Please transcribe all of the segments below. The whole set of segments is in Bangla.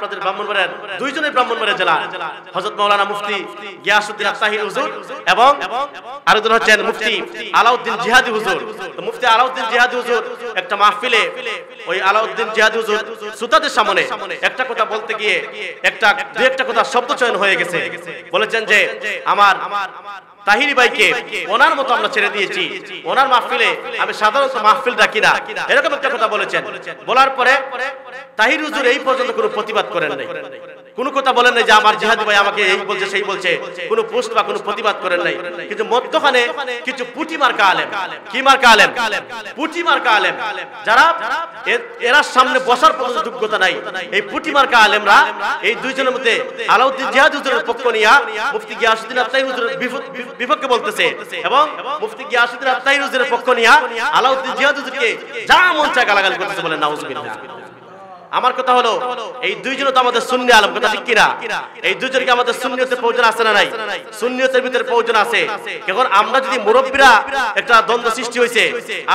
আপনাদের ব্রাহ্মণবাড়িয়ার দুইজনই ব্রাহ্মণবাড়িয়া জেলা, হযরত মাওলানা মুফতি গিয়াসউদ্দিন আত-তাহির হুজুর এবং আরেকজন হচ্ছেন মুফতি আলাউদ্দিন জিহাদি হুজুর। তো মুফতি আলাউদ্দিন জিহাদি হুজুর একটা মাহফিলে ওই আলাউদ্দিন জিহাদি হুজুর শ্রোতাদের সামনে একটা কথা বলতে গিয়ে দুই একটা কথা শব্দ চয়ন হয়ে গেছে। বলেছেন যে আমার তাহিরি ভাইকে ওনার মতো আমরা ছেড়ে দিয়েছি, ওনার মাহফিলে আমি সাধারণত মাহফিল রাখি না, এরকম একটা কথা বলেছেন। বলার পরে তাহির হুজুর এই পর্যন্ত কোনো প্রতিবাদ করেন নাই, কোনো কথা বলেন নাই যে আমার জিহাদি ভাই আমাকে এই বলছে সেই বলছে, কোনো পোস্ট বা কোনো প্রতিবাদ করেন নাই। কিন্তু মধ্যখানে কিছু পুঁটি মার্কা আলেম, কি মার্কা আলেম? পুঁটি মার্কা আলেম, যারা এরা সামনে বসার পর্যন্ত যোগ্যতা নাই, এই পুঁটি মার্কা আলেমরা এই দুইজনের মধ্যে আলাউদ্দিন জিহাদি হুজুরের পক্ষ নিয়া মুফতি গিয়াসউদ্দিন আত-তাহির হুজুরের বিপক্ষে বলতেছে এবং মুফতি গিয়াসউদ্দিন আত-তাহির হুজুরের পক্ষ নিয়া আলাউদ্দিন জিহাদি হুজুরকে যা মন চায় গালাগালি করতেছে, বলে নাউজুবিল্লাহ। আমার কথা হলো এই দুইজন তো আমাদের সুন্নি আলেম, কথা ঠিক কিনা? এই দুইজনকে আমাদের সুন্নিয়তের প্রয়োজন আছে না নাই? সুন্নিয়তের ভিতরে প্রয়োজন আছে। এখন আমরা যদি মুরব্বীরা একটা দ্বন্দ্ব সৃষ্টি হয়েছে,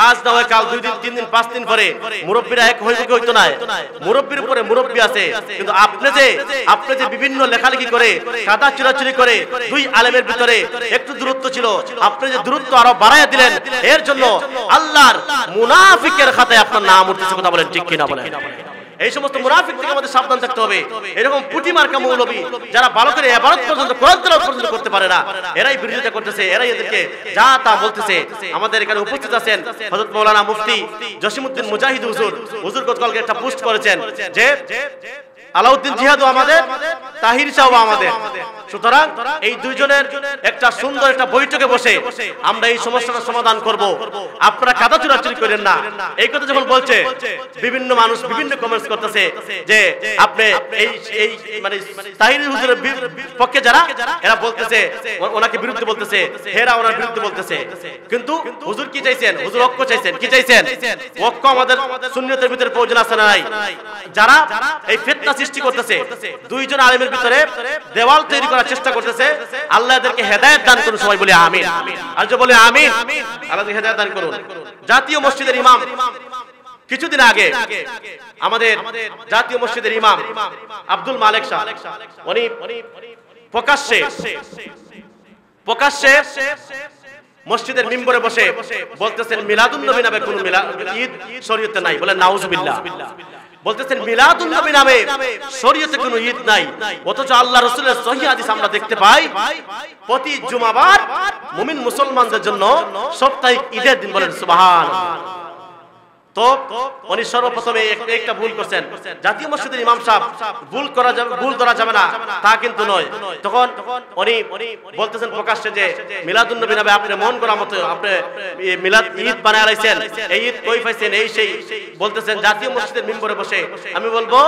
আজ না হয় কাল 2 দিন 3 দিন 5 দিন পরে মুরব্বীরা এক হইবে কি হইতো না? মুরব্বীর উপরে মুরব্বী আছে। কিন্তু আপনি যে বিভিন্ন লেখালেখি করে কাদা চুরাচুরি করে দুই আলেমের ভিতরে একটু দূরত্ব ছিল, আপনি যে দূরত্ব আরো বাড়ায়া দিলেন, এর জন্য আল্লাহর মুনাফিকের খাতায় আপনার নাম উঠতেছে, কথা বলেন ঠিক কিনা? বলেন এই সমস্ত মুনাফিক থেকে আমাদের সাবধান থাকতে হবে। এরকম পুঁটি মার্কা মৌলবী যারা ভালো করে ইবাদত পর্যন্ত কোরআন তেলাওয়াত পর্যন্ত করতে পারে না, এরাই বিরোধিতা করতেছে, এরাই এদেরকে যা তা বলতেছে। আমাদের এখানে উপস্থিত আছেন হযরত মাওলানা মুফতি জসিমউদ্দিন মুজাহিদ হুজুর গতকালকে একটা পোস্ট করেছেন যে আলাউদ্দিন জিহাদও আমাদের, তাহির শাহও আমাদের। সুতরাং এই দুইজনের একটা সুন্দর একটা বৈঠকে বসে আমরা এই সমস্যাটার সমাধান করব। আপনারা কাদা চুরাচুরি করেন না, এই কথা যখন বলছে বিভিন্ন মানুষ বিভিন্ন কমেন্টস করতেছে যে আপনি এই মানে তাহির হুজুরের পক্ষে যারা এরা বলতেছে ওনাকে বিরুদ্ধে বলতেছে, হেরা ওনার বিরুদ্ধে বলতেছে। কিন্তু হুজুর কি চাইছেন? হুজুর ঐক্য চাইছেন। কি চাইছেন? ঐক্য আমাদের সুন্নিয়তের ভিতরে প্রয়োজন আছে না নাই? যারা এই ফিতনা সৃষ্টি করতেছে, দুইজন আলেমের ভিতরে দেওয়াল তৈরি করার চেষ্টা করতেছে, আল্লাহ এদেরকে হেদায়েত দান করুন। সবাই বলি আমিন। আর যে বলে আমিন, আল্লাহ হেদায়েত দান করুন। জাতীয় মসজিদের ইমাম কিছুদিন আগে আমাদের জাতীয় মসজিদের ইমাম আব্দুল মালেক শাহ উনি প্রকাশ্যে মসজিদের মিম্বরে বসে বলতেছেন মিলাদুন নবী নামে কোনো ঈদ শরীয়তে নাই। বলেন নাউজুবিল্লাহ। বলতেছেন মিলাদুন নবী নামে শরীয়তে কোনো ঈদ নাই, অথচ আল্লাহ রাসূলের সহিহ হাদিস আমরা দেখতে পাই প্রতি জুমাবার মুমিন মুসলমানদের জন্য সাপ্তাহিক ঈদের দিন। বলেন সুবহানাল্লাহ। তো উনি সর্বপ্রথমে একটা ভুল করছেন। জাতীয় মসজিদের ইমাম সাহেব ভুল ধরা যাবে না তা কিন্তু নয়। তখন উনি বলতেছেন প্রকাশ্যে যে মিলাদুন নবী নামে আপনি মন করা মতো আপনি মিলাদ ঈদ বানায় রাখছেন, এই ঈদ কই পাইছেন, এই সেই বলতেছেন জাতীয় মসজিদের মিম্বরে বসে। আমি বলবো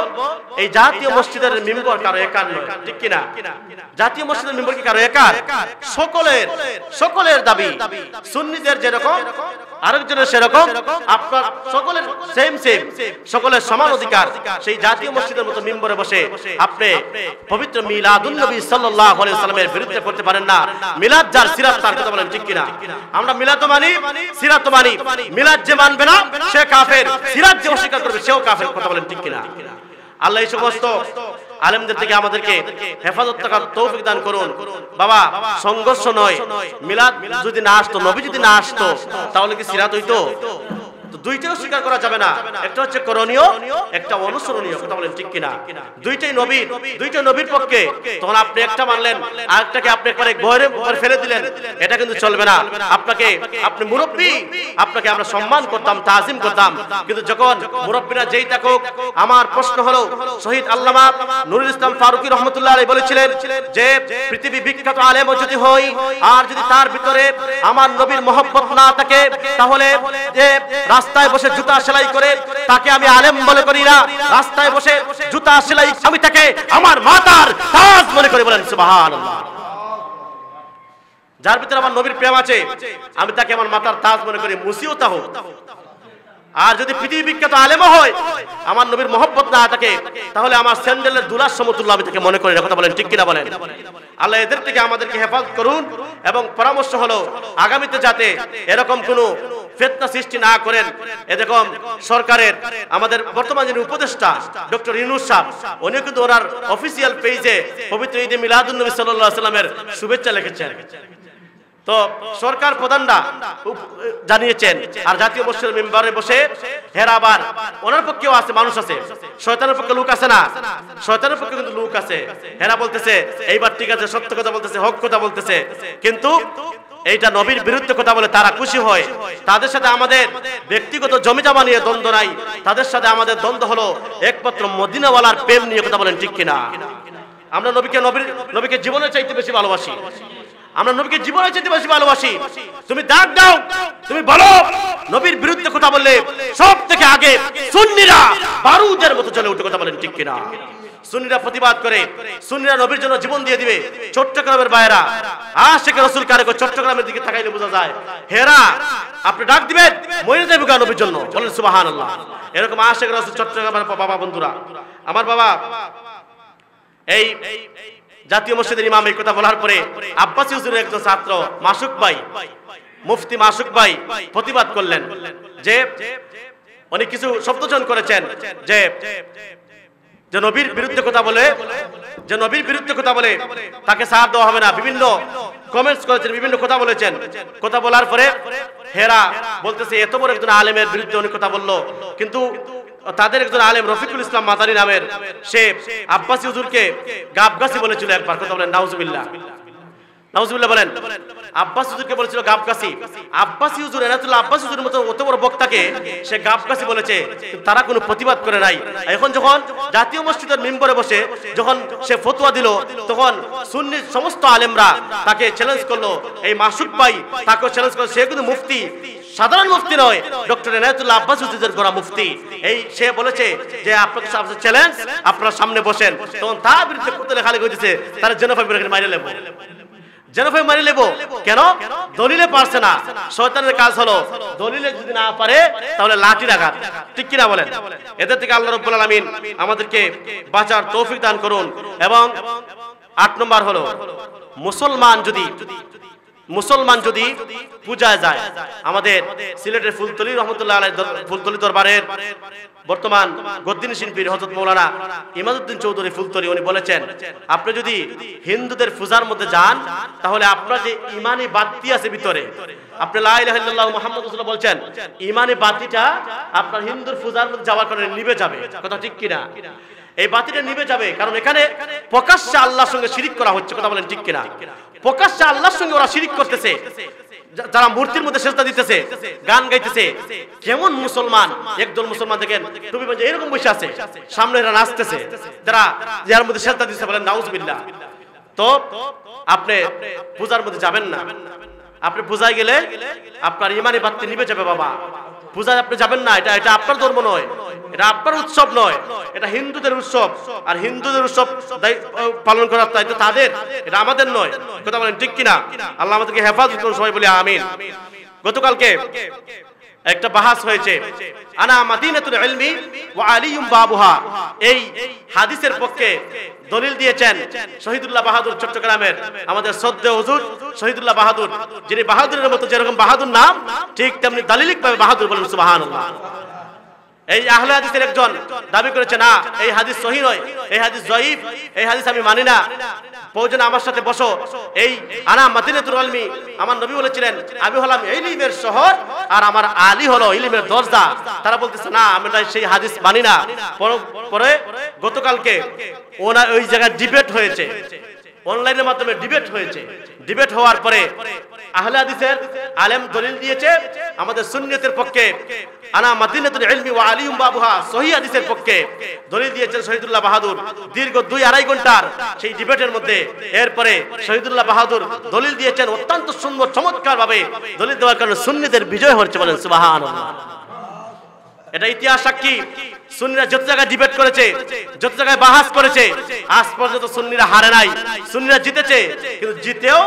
এই জাতীয় মসজিদের মিম্বর কারো একার নয়, ঠিক কিনা? জাতীয় মসজিদের মিম্বর কি কারো একার? সকলের দাবি। সুন্নিদের যেরকম আরেকজনের সেরকম, আপনার সকলের সেম সকলের সমান অধিকার। সেই জাতীয় মসজিদের মতো মিম্বরে বসে আপনি পবিত্র মিলাদুন নবী সাল্লাল্লাহু আলাইহি ওয়াসাল্লামের বিরুদ্ধে করতে পারেন না। মিলাদ যার সিরাত তার, কথা বলেন ঠিক কিনা? আমরা মিলাদ মানি, সিরাত মানি। মিলাদ যে মানবে না সে কাফের, সিরাত যে অস্বীকার করবে সেও কাফের, কথা বলেন ঠিক কিনা? আল্লাহ এই সমস্ত আলেমদের থেকে আমাদেরকে হেফাজত থাকার তৌফিক দান করুন। বাবা সংঘর্ষ নয়, মিলাদ যদি না আসতো, নবী যদি না আসতো, তাহলে কি সিরাত হইতো? দুইটাও স্বীকার করা যাবে না। একটা হচ্ছে করণীয়, একটা অনুসরণীয়, কথা বলেন ঠিক কিনা? দুইটা নবীর পক্ষে। তখন আপনি একটা মানলেন, আরেকটাকে আপনি একবারে ঘরে ফেলে দিলেন, এটা কিন্তু চলবে না। আপনি মুরব্বী, আপনাকে আমরা সম্মান করতাম, তাজিম করতাম। কিন্তু যখন মুরব্বীরা যেই থাকুক, আমার প্রশ্ন হলো শহীদ আল্লামা নুরুল ইসলাম ফারুকী রহমাতুল্লাহ আলাইহি বলেছিলেন যে পৃথিবী বিখ্যাত আলেম যদি হই আর যদি তার ভিতরে আমার নবীর মহব্বত না থাকে, তাহলে যে রাস্তায় বসে জুতা সেলাই করে তাকে আমি আলেম মনে করি না। রাস্তায় বসে জুতা সেলাই আমি তাকে আমার মাতার তাজ মনে করি। বলেন সুবহানাল্লাহ। যার ভিতরে আমার নবীর প্রেম আছে আমি তাকে আমার মাতার তাজ মনে করি, মুসিও তা হোক। আর যদি পৃথিবী বিখ্যাত আলেম হয়, আমার নবীর মহব্বত না থাকে, তাহলে আমার স্যান্ডেলের দুলার সমতুল্য আমি তাকে মনে করি না, কথা বলেন ঠিক কিনা? বলেন আল্লাহ এদের থেকে আমাদেরকে হেফাজত করুন। এবং পরামর্শ হলো আগামীতে যাতে এরকম কোনো ফিতনা সৃষ্টি না করেন। এরকম সরকারের আমাদের বর্তমান যিনি উপদেষ্টা ডক্টর ইউনূস সাহেব, উনি কিন্তু ওনার অফিসিয়াল পেজে পবিত্র ঈদে মিলাদুন নবী সাল্লাল্লাহু আলাইহি ওয়াসাল্লামের শুভেচ্ছা লিখেছেন। তো সরকার প্রধানরা জানিয়েছেন, আর জাতীয় মসজিদের মিম্বরে বসে হেরা আবার ওনার পক্ষেও আছে, মানুষ আছে, শয়তানের পক্ষে লোক আছে না, শয়তানের পক্ষে কিন্তু লোক আছে। হেরা বলতেছে এইবার ঠিক আছে, সত্য কথা বলতেছে, হক কথা বলতেছে, কিন্তু এইটা নবীর বিরুদ্ধে কথা বলে তারা খুশি হয়। তাদের সাথে আমাদের ব্যক্তিগত জমি জমা নিয়ে দ্বন্দ্ব নাই, তাদের সাথে আমাদের দ্বন্দ্ব হলো একমাত্র মদিনাওয়ালার প্রেম নিয়ে কথা বলেন, ঠিক কিনা? আমরা নবীকে জীবনের চাইতে বেশি ভালোবাসি, আমরা নবীকে জীবনের চাইতে বেশি ভালোবাসি। তুমি ডাক দাও, তুমি বলো, নবীর বিরুদ্ধে কথা বললে সব থেকে আগে সুন্নিরা বারুদের মতো জ্বলে উঠে কথা বলেন, ঠিক কিনা? সুন্নিরা প্রতিবাদ করে, সুন্নিরা নবীর জন্য জীবন দিয়ে দিবে। চট্টগ্রামের ভাইয়েরা আশিকে রাসূল কারে চট্টগ্রামের দিকে তাকাইলে বোঝা যায়, হেরা আপনি ডাক দিবেন মরে যাবে নবীর জন্য, বলেন সুবহানাল্লাহ। এরকম আশিকে রাসূল চট্টগ্রামের বাবা বন্ধুরা, আমার বাবা এই জাতীয় মসজিদের ইমাম এই কথা বলার পরে আব্বাসী হুজুরের একজন ছাত্র মাসুক ভাই, মুফতি মাসুক ভাই প্রতিবাদ করলেন যে উনি কিছু শব্দচয়ন করেছেন যে নবীর বিরুদ্ধে কথা বলে, যে নবীর বিরুদ্ধে কথা বলে তাকে সাহায্য দেওয়া হবে না। বিভিন্ন কমেন্টস করেছেন, বিভিন্ন কথা বলেছেন। কথা বলার পরে হেরা বলতেছে এত বড় একজন আলেমের বিরুদ্ধে উনি কথা বললো, কিন্তু তাদের একজন আলেম রফিকুল ইসলাম মাদানী নামের সে আব্বাসী হুজুরকে গাবগাছি বলেছিল একবার। কথা বলেন নাউজুবিল্লাহ, নাউজুবিল্লাহ বলেন। আব্বাসী হুজুরকে বলেছিল গাবগাছি। আব্বাসী হুজুর এনাতুল্লাহ আব্বাসী হুজুরের মতো অত বড় বক্তাকে সে গাবগাছি বলেছে, তারা কোনো প্রতিবাদ করে নাই। এখন যখন জাতীয় মসজিদের মিম্বরে বসে যখন সে ফতোয়া দিল, তখন সুন্নি সমস্ত আলেমরা তাকে চ্যালেঞ্জ করলো। এই মাসুক ভাই তাকেও চ্যালেঞ্জ করলো, সে কিন্তু মুফতি, সাধারণ মুফতি নয়, ডক্টর এনায়েতুল্লাহ আব্বাসী হুজুরের গোড়া মুফতি। এই সে বলেছে যে আপনাকে চ্যালেঞ্জ, আপনার সামনে বসেন। তখন তার বিরুদ্ধে কুতলে খালি কইতেছে তারা জেনোফাইব মাইরে লেবো, জেনোফাইব মাইরে লেবো। কেন? দলিলে পারছে না। শয়তানের কাজ হলো দলিলে যদি না পারে তাহলে লাঠির আঘাত, ঠিক কিনা বলেন? এদের থেকে আল্লাহ রাব্বুল আলামিন আমাদেরকে বাঁচার তৌফিক দান করুন। এবং 8 নম্বর হলো মুসলমান যদি পূজায় যায়, আমাদের সিলেটের ফুলতলি রহমতুল্লাহ আলাইহি ফুলতলি দরবারের বর্তমান গদ্দিনী শিল্পী হযরত মাওলানা ইমাদউদ্দিন চৌধুরী ফুলতলি, উনি বলেছেন আপনি যদি হিন্দুদের পূজার মধ্যে যান তাহলে আপনার যে ঈমানি বাতি আছে ভিতরে, আপনি লা ইলাহা ইল্লাল্লাহু মুহাম্মাদুর রাসূলুল্লাহ বলছেন, ঈমানি বাতিটা আপনার হিন্দুর পূজার মধ্যে যাওয়ার কারণে নিভে যাবে। কথা ঠিক কিনা? এই বাতিটা নিভে যাবে, কারণ এখানে প্রকাশ্যে আল্লাহর সঙ্গে শিরিক করা হচ্ছে। কথা বলেন ঠিক কিনা? প্রকাশ্যে আল্লাহর সঙ্গে ওরা শিরিক করতেছে, যারা মূর্তির মধ্যে সেজদা দিতেছে, গান গাইতেছে। কেমন মুসলমান, একদল মুসলমান দেখেন টুপি পরে এরকম বসে আছে, সামনে এরা নাচতেছে, যারা যার মধ্যে সেজদা দিতেছে, বলেন নাউজুবিল্লাহ। তো আপনি পূজার মধ্যে যাবেন না। আপনি পূজায় গেলে আপনার ঈমানি বাতি নিভে যাবে বাবা। পূজায় আপনি যাবেন না, এটা আপনার ধর্ম নয়, এটা আপনার উৎসব নয়, এটা হিন্দুদের উৎসব। আর হিন্দুদের উৎসব পালন করার দায়িত্ব তাদের, এটা আমাদের নয়। কথা বলেন ঠিক কিনা? আল্লাহ আমাদেরকে হেফাজত করুন, সবাই বলি আমিন। গতকালকে একটা বাহাস হয়েছে, আনা মাদিনাতুল ইলমি ওয়া আলিয়ুম বাবুহা। এই হাদিসের পক্ষে দলিল দিয়েছেন শহীদুল্লাহ বাহাদুর, চট্টগ্রামের আমাদের শ্রদ্ধেয় হুজুর শহীদুল্লাহ বাহাদুর, যিনি বাহাদুরের মতো যেরকম বাহাদুর নাম, ঠিক তেমনি দালিলিকভাবে বাহাদুর। বলেন সুবহানাল্লাহ। এই আহলে হাদিসের একজন দাবি করেছে না এই হাদিস সহিহ নয়, এই হাদিস জয়ীফ, এই হাদিস আমি মানি না, প্রয়োজনে আমার সাথে বসো। এই আনা মাদিনাতুল ইলমি, আমার নবী বলেছিলেন আমি হলাম ইলমের শহর আর আমার আলী হলো ইলমের দরজা। তারা বলতেছে না আমরা সেই হাদিস মানি না। পরে গতকালকে ওই জায়গায় ডিবেট হয়েছে, অনলাইনের মাধ্যমে ডিবেট হয়েছে। ডিবেট হওয়ার পরে আহলে হাদিসের আলেম দলিল দিয়েছে আমাদের সুন্নিয়তের পক্ষে, আনা মাদিনাতুল ইলমি ওয়া আলিয়ুম বাবুহা, সহিহ হাদিসের পক্ষে দলিল দিয়েছেন শহীদুল্লাহ বাহাদুর। দীর্ঘ 2-2.5 ঘন্টার সেই ডিবেটের মধ্যে এরপরে শহীদুল্লাহ বাহাদুর দলিল দিয়েছেন অত্যন্ত সুন্দর চমৎকার ভাবে। দলিল দেওয়ার কারণে সুন্নিদের বিজয় হচ্ছে। বলেন সুবহানাল্লাহ। এটা ইতিহাস সাক্ষী। সুন্নিরা যত জায়গায় ডিবেট করেছে, যত জায়গায় বাহাস করেছে, আজ পর্যন্ত সুন্নিরা হারে নাই। সুন্নিরা জিতেছে, কিন্তু জিতেও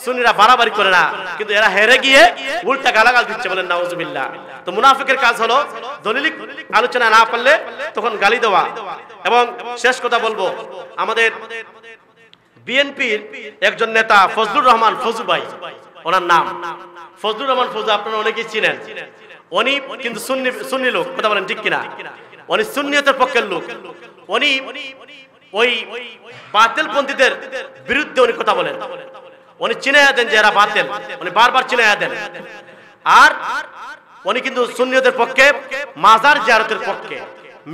সুন্নিরা বাড়াবাড়ি করে না, কিন্তু এরা হেরে গিয়ে উল্টা গালাগাল দিচ্ছে। বলেন নাউজুবিল্লাহ। তো মুনাফিকের কাজ হলো দলিলিক আলোচনা না পারলে তখন গালি দেওয়া। এবং শেষ কথা বলবো, আমাদের বিএনপির একজন নেতা ফজলুর রহমান ফজু ভাই, ওনার নাম ফজলুর রহমান ফজু, আপনারা অনেকেই চিনেন। উনি কিন্তু সুন্নি লোক, কথা বলেন ঠিক কিনা? উনি সুন্নিয়তের পক্ষের লোক। উনি ওই বাতিলপন্থীদের বিরুদ্ধে উনি কথা বলেন। উনি চিনাইয়া দেন যে এরা বাতিল, উনি বারবার চিনাইয়া দেন। আর উনি কিন্তু সুন্নিয়তের পক্ষে, মাজার জিয়ারতের পক্ষে,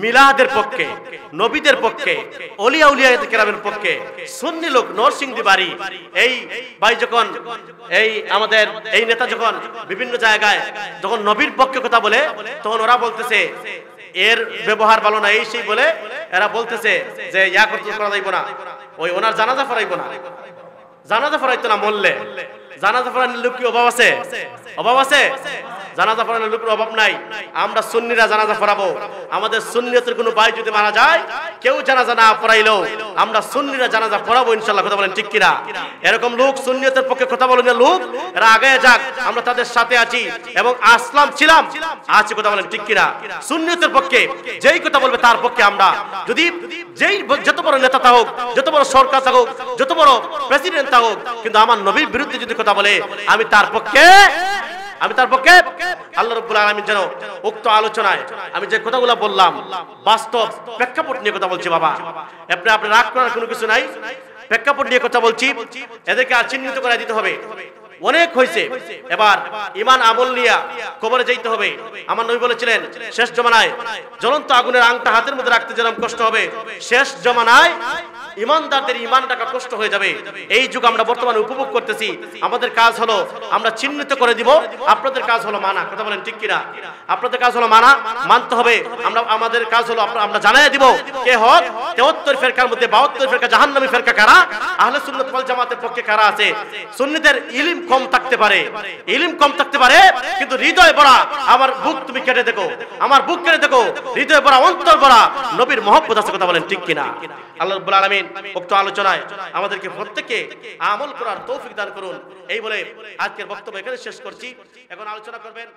মিলাদের পক্ষে, নবীদের পক্ষে, ওলিয়া উলিয়াদের কেরামের পক্ষে। সুন্নি লোক, নরসিংদী বাড়ি। এই ভাই যখন এই আমাদের এই নেতা যখন বিভিন্ন জায়গায় যখন নবীর পক্ষে কথা বলে, তখন ওরা বলতেছে এর ব্যবহার ভালো না, এই সেই বলে এরা বলতেছে যে ইয়া করা যাইব না, ওই ওনার জানাজা পড়াইব না। জানাজা পড়াইতো না মরলে। জানাজা পড়ানোর লোক কি অভাব আছে? অভাব আছে? জানাজা পড়ানোর লোকের অভাব নাই। আমরা সুন্নিরা জানাজা পড়াবো। আমাদের সুন্নিয়তের কোনো ভাই যদি মারা যায়, কেউ জানাজা না পড়াইলেও আমরা সুন্নিরা জানাজা পড়াবো ইনশাআল্লাহ, কথা বলেন ঠিক কিনা? এরকম লোক সুন্নিয়তের পক্ষে কথা বলেন লোক, এরা আগে যাক, আমরা তাদের সাথে আছি এবং আসলাম ছিলাম আছি, কথা বলেন ঠিক কিনা? সুন্নিয়তের পক্ষে যেই কথা বলবে তার পক্ষে আমরা, যদি যেই যত বড় নেতা থাকুক, যত বড় সরকার থাকুক, যত বড় প্রেসিডেন্ট থাকুক, কিন্তু আমার নবীর বিরুদ্ধে যদি কথা বলে আমি তার পক্ষে আল্লাহ রাব্বুল আলামিন যেন উক্ত আলোচনায় আমি যে কথাগুলো বললাম বাস্তব প্রেক্ষাপট নিয়ে কথা বলছি বাবা। আপনি রাগ করার কোনো কিছু নাই, প্রেক্ষাপট নিয়ে কথা বলছি। এদেরকে আর চিহ্নিত করে দিতে হবে, অনেক হয়েছে। এবার ঈমান আমল নিয়ে কবরে যাইতে হবে। আমার নবী বলেছিলেন শেষ জমানায় জ্বলন্ত আগুনের আংটা হাতের মধ্যে রাখতে যেরকম কষ্ট হবে, শেষ জমানায় ইমানদারদের ঈমান রাখা কষ্ট হয়ে যাবে। এই যুগ আমরা বর্তমানে উপভোগ করতেছি। আমাদের কাজ হলো আমরা চিহ্নিত করে দিব, আপনাদের কাজ হলো মানা, কথা বলেন ঠিক কিনা? আপনাদের কাজ হলো মানতে হবে। আমাদের কাজ হলো আমরা জানাই দিব কে হক। 73 ফেরকার মধ্যে 72 ফেরকা জাহান্নামী ফেরকা কারা, আহলে সুন্নাত ওয়াল জামাতের পক্ষে কারা আছে। সুন্নিদের ইলম কম থাকতে পারে, কিন্তু হৃদয় ভরা, আমার বুক তুমি কেটে দেখো, আমার বুক কেটে দেখো, হৃদয় ভরা, অন্তর ভরা নবীর মহব্বত আছে, কথা বলেন ঠিক কিনা? আল্লাহ রাব্বুল আলামিন উক্ত আলোচনায় আমাদেরকে প্রত্যেককে আমল করার তৌফিক দান করুন। এই বলে আজকের বক্তব্য এখানে শেষ করছি। এখন আলোচনা করবেন